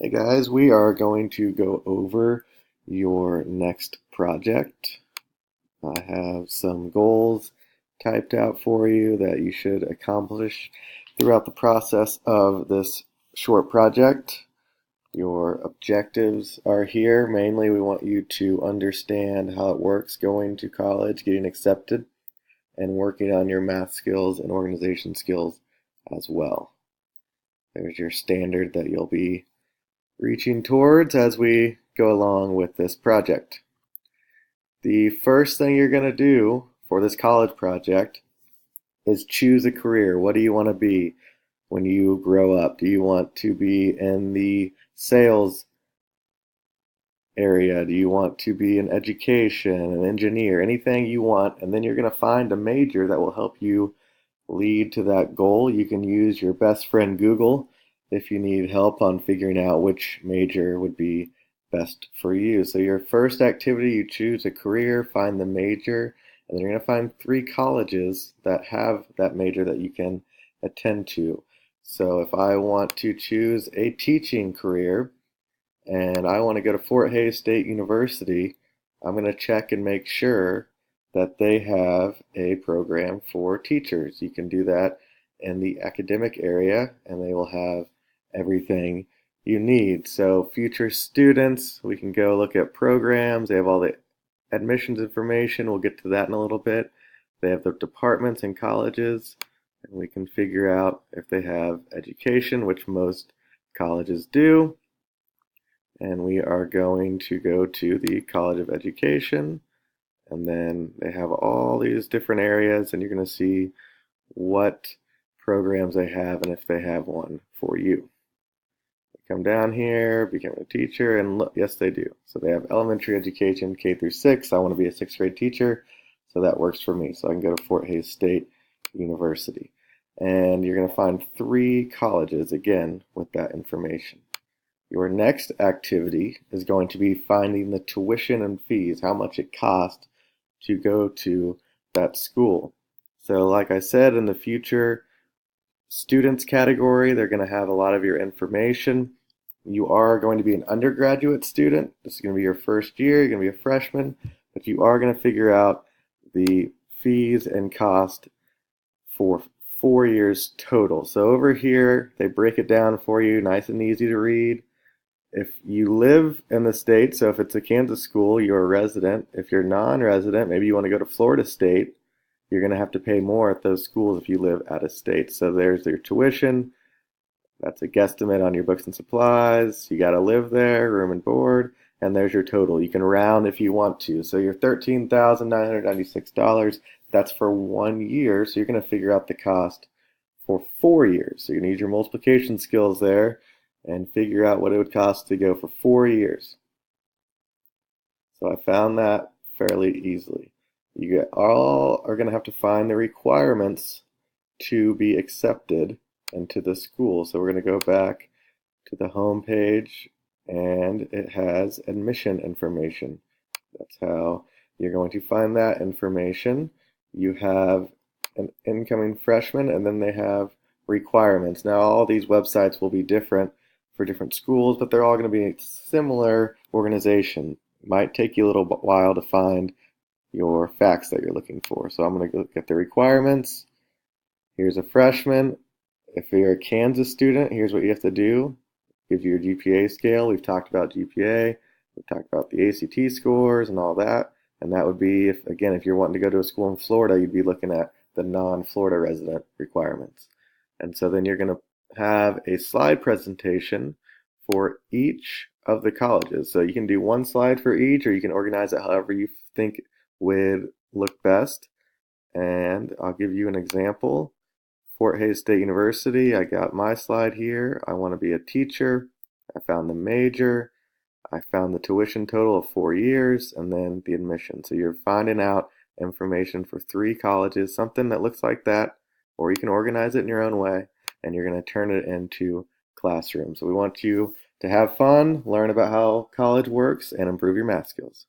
Hey guys, we are going to go over your next project. I have some goals typed out for you that you should accomplish throughout the process of this short project. Your objectives are here. Mainly, we want you to understand how it works going to college, getting accepted, and working on your math skills and organization skills as well. There's your standard that you'll be reaching towards as we go along with this project. The first thing you're going to do for this college project is choose a career. What do you want to be when you grow up? Do you want to be in the sales area? Do you want to be in education, an engineer, anything you want? And then you're going to find a major that will help you lead to that goal. You can use your best friend Google if you need help on figuring out which major would be best for you. So your first activity, you choose a career, find the major, and then you're going to find 3 colleges that have that major that you can attend to. So if I want to choose a teaching career and I want to go to Fort Hays State University, I'm going to check and make sure that they have a program for teachers. You can do that in the academic area, and they will have everything you need. So future students, we can go look at programs. They have all the admissions information. We'll get to that in a little bit. They have the departments and colleges, and we can figure out if they have education, which most colleges do. And we are going to go to the College of Education, and then they have all these different areas, and you're going to see what programs they have and if they have one for you. Come down here, become a teacher, and look, yes, they do. So they have elementary education, K through 6. I want to be a 6th grade teacher, so that works for me. So I can go to Fort Hays State University. And you're going to find 3 colleges, again, with that information. Your next activity is going to be finding the tuition and fees, how much it costs to go to that school. So like I said, in the future students category, they're going to have a lot of your information. You are going to be an undergraduate student. This is going to be your first year. You're going to be a freshman, but you are going to figure out the fees and cost for 4 years total. So over here, they break it down for you, nice and easy to read. If you live in the state, so if it's a Kansas school, you're a resident. If you're non-resident, maybe you want to go to Florida State, you're going to have to pay more at those schools if you live out of state. So there's your tuition. That's a guesstimate on your books and supplies. You got to live there, room and board, and there's your total. You can round if you want to. So your $13,996, that's for 1 year. So you're going to figure out the cost for 4 years. So you're going to use your multiplication skills there and figure out what it would cost to go for 4 years. So I found that fairly easily. You all are going to have to find the requirements to be accepted into the school. So we're going to go back to the home page, and it has admission information. That's how you're going to find that information. You have an incoming freshman, and then they have requirements. Now all these websites will be different for different schools, but they're all going to be a similar organization. It might take you a little while to find your facts that you're looking for. So I'm going to look at the requirements. Here's a freshman. If you're a Kansas student, here's what you have to do. It gives you your GPA scale. We've talked about GPA. We've talked about the ACT scores and all that. And that would be, if you're wanting to go to a school in Florida, you'd be looking at the non-Florida resident requirements. And so then you're going to have a slide presentation for each of the colleges. So you can do one slide for each, or you can organize it however you think would look best. And I'll give you an example. Fort Hays State University, I got my slide here. I want to be a teacher. I found the major. I found the tuition total of 4 years, and then the admission. So you're finding out information for 3 colleges, something that looks like that, or you can organize it in your own way, and you're going to turn it into classrooms. So we want you to have fun, learn about how college works, and improve your math skills.